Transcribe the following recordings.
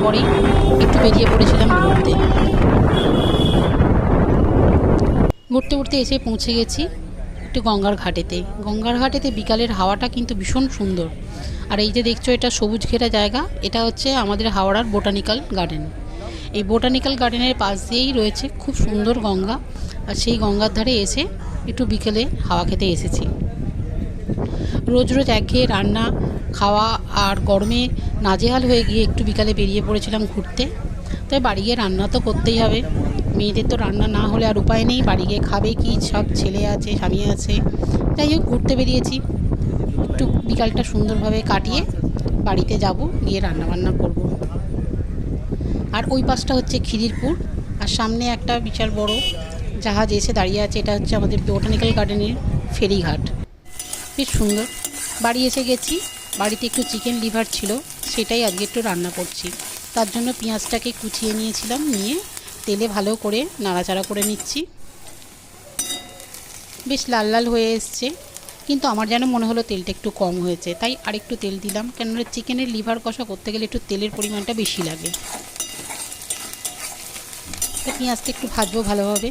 পরেই একটু বেরিয়ে পড়েছিলাম ঘুরতে। ঘুরতে ঘুরতে এসে পৌঁছে গেছি একটু গঙ্গার ঘাটেতে। গঙ্গার ঘাটেতে বিকালের হাওয়াটা কিন্তু ভীষণ সুন্দর। আর এই যে দেখছো এটা সবুজ ঘেরা জায়গা, এটা হচ্ছে আমাদের হাওড়ার বোটানিক্যাল গার্ডেন। এই বোটানিক্যাল গার্ডেনের পাশ দিয়েই রয়েছে খুব সুন্দর গঙ্গা। আর সেই গঙ্গার ধারে এসে একটু বিকেলে হাওয়া খেতে এসেছি। রোজ রোজ একঘেয়ে রান্না খাওয়া আর গরমে নাজেহাল হয়ে গিয়ে একটু বিকালে বেরিয়ে পড়েছিলাম ঘুরতে। তবে বাড়ি গিয়ে রান্না তো করতেই হবে, মেয়েদের তো রান্না না হলে আর উপায় নেই। বাড়ি গিয়ে খাবে কি, সব ছেলে আছে স্বামী আছে, যাই হোক ঘুরতে বেরিয়েছি। একটু বিকালটা সুন্দরভাবে কাটিয়ে বাড়িতে যাব, গিয়ে রান্নাবান্না করব। আর ওই পাশটা হচ্ছে খিদিরপুর, আর সামনে একটা বিশাল বড় জাহাজ এসে দাঁড়িয়ে আছে, এটা হচ্ছে আমাদের বোটানিক্যাল গার্ডেনের ফেরিঘাট। বেশ সুন্দর। বাড়ি এসে গেছি, বাড়িতে একটু চিকেন লিভার ছিল, সেটাই আজকে একটু রান্না করছি। তার জন্য পেঁয়াজটাকে কুচিয়ে নিয়েছিলাম, নিয়ে তেলে ভালো করে নাড়াচাড়া করে নিচ্ছি। বেশ লাল লাল হয়ে এসছে, কিন্তু আমার যেন মনে হলো তেলটা একটু কম হয়েছে, তাই আরেকটু তেল দিলাম। কেননা চিকেনের লিভার কষা করতে গেলে একটু তেলের পরিমাণটা বেশি লাগে। তো পেঁয়াজটা একটু ভাজবো ভালোভাবে।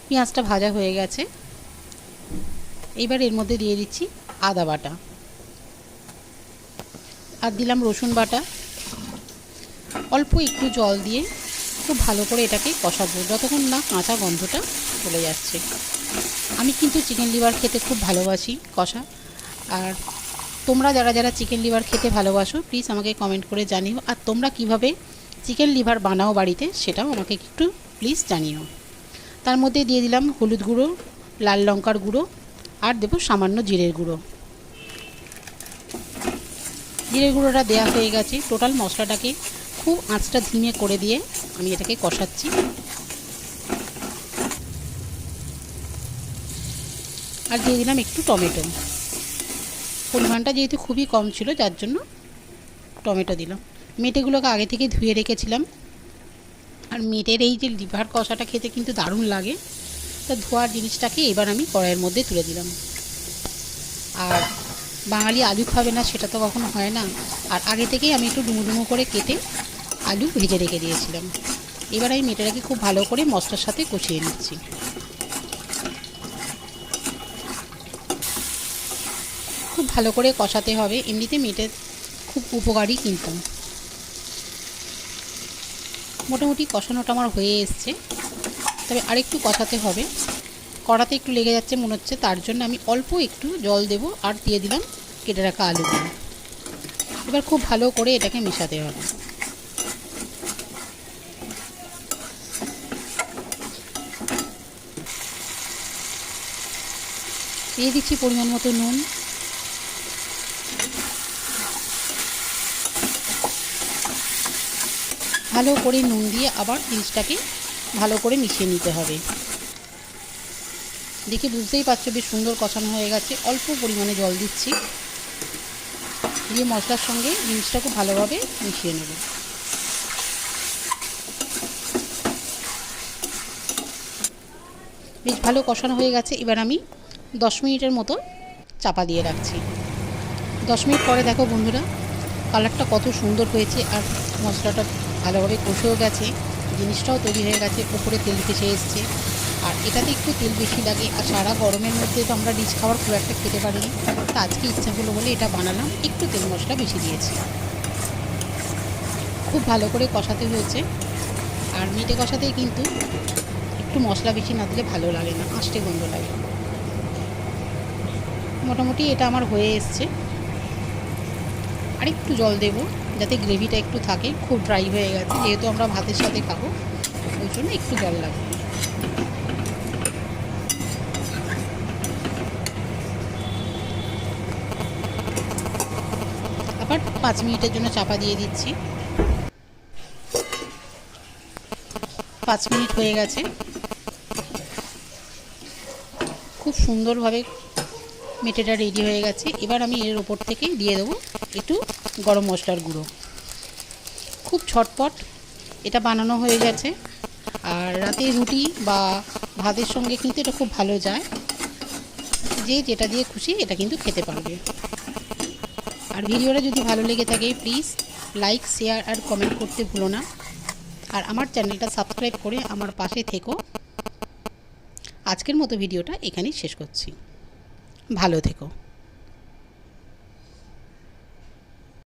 পেঁয়াজটা ভাজা হয়ে গেছে, এবার এর মধ্যে দিয়ে দিচ্ছি আদা বাটা, আর দিলাম রসুন বাটা। অল্প একটু জল দিয়ে খুব ভালো করে এটাকে কষাবো যতক্ষণ না কাঁচা গন্ধটা চলে যাচ্ছে। আমি কিন্তু চিকেন লিভার খেতে খুব ভালোবাসি কষা। আর তোমরা যারা যারা চিকেন লিভার খেতে ভালোবাসো প্লিজ আমাকে কমেন্ট করে জানিও। আর তোমরা কিভাবে চিকেন লিভার বানাও বাড়িতে সেটাও আমাকে একটু প্লিজ জানিও। তার মধ্যে দিয়ে দিলাম হলুদ গুঁড়ো, লাল লঙ্কার গুঁড়ো, আর দেবো সামান্য জিরের গুঁড়ো। জিরের গুঁড়োটা দেওয়া হয়ে গেছে। টোটাল মশলাটাকে খুব আঁচটা ধিমে করে দিয়ে আমি এটাকে কষাচ্ছি। আর দিয়ে দিলাম একটু টমেটো। পরিমাণটা যেহেতু খুবই কম ছিল যার জন্য টমেটো দিলাম। মেটেগুলোকে আগে থেকে ধুয়ে রেখেছিলাম। আর মেটের এই যে লিভার কষাটা খেতে কিন্তু দারুণ লাগে। তো ধোয়ার জিনিসটাকে এবার আমি কড়াইয়ের মধ্যে তুলে দিলাম। আর বাঙালি আলু খাবে না সেটা তো কখনো হয় না। আর আগে থেকেই আমি একটু ডুমো ডুমো করে কেটে আলু ভেজে রেখে দিয়েছিলাম। এবার আমি মেটেটাকে খুব ভালো করে মশলার সাথে কষিয়ে নিচ্ছি। খুব ভালো করে কষাতে হবে, এমনিতে মেটের খুব উপকারী কিন্তু। মোটামুটি কষানোটা আমার হয়ে এসছে, তবে আরেকটু কষাতে হবে। কড়াতে একটু লেগে যাচ্ছে মনে হচ্ছে, তার জন্য আমি অল্প একটু জল দেব আর দিয়ে দিলাম কেটে রাখা আলুগুলো। এবার খুব ভালো করে এটাকে মেশাতে হবে। দিয়ে দিচ্ছি পরিমাণ মতো নুন। ভালো করে নুন দিয়ে আবার জিনিসটাকে ভালো করে মিশিয়ে নিতে হবে। দেখে বুঝতেই পারছো বেশ সুন্দর কষানো হয়ে গেছে। অল্প পরিমাণে জল দিচ্ছি, দিয়ে মশলার সঙ্গে জিনিসটা খুব ভালোভাবে মিশিয়ে নেব। বেশ ভালো কষানো হয়ে গেছে। এবার আমি 10 মিনিটের মতো চাপা দিয়ে রাখছি। 10 মিনিট পরে দেখো বন্ধুরা, কালারটা কত সুন্দর হয়েছে, আর মশলাটা ভালোভাবে কষেও গেছে, জিনিসটাও তৈরি হয়ে গেছে, উপরে তেল ভেসে এসছে। আর এটাতে একটু তেল বেশি লাগে। আর সারা গরমের মধ্যে তো আমরা রিচ খাবার খুব একটা খেতে পারি না, তা আজকে ইচ্ছা হলো বলে এটা বানালাম, একটু তেল মশলা বেশি দিয়েছি। খুব ভালো করে কষাতে হয়েছে। আর মিটে কষাতে কিন্তু একটু মশলা বেশি না দিলে ভালো লাগে না, আষ্টে গন্ধ লাগে। মোটামুটি এটা আমার হয়ে এসছে। আর একটু জল দেব যাতে গ্রেভিটা একটু থাকে, খুব ড্রাই হয়ে গেছে যেহেতু আমরা ভাতের সাথে খাবো, ওই জন্য একটু জল লাগবে। আবার 5 মিনিটের জন্য চাপা দিয়ে দিচ্ছি। 5 মিনিট হয়ে গেছে। খুব সুন্দরভাবে মেটেটা রেডি হয়ে গেছে। এবার আমি এর ওপর থেকে দিয়ে দেবো একটু গরম মশলার গুঁড়ো। খুব ঝটপট এটা বানানো হয়ে গেছে। আর রাতে রুটি বা ভাতের সঙ্গে কিন্তু এটা খুব ভালো যায়, যে যেটা দিয়ে খুশি এটা কিন্তু খেতে পারবে। আর ভিডিওটা যদি ভালো লেগে থাকে প্লিজ লাইক, শেয়ার আর কমেন্ট করতে ভুলো না। আর আমার চ্যানেলটা সাবস্ক্রাইব করে আমার পাশে থেকো। আজকের মতো ভিডিওটা এখানেই শেষ করছি। ভালো থেকো।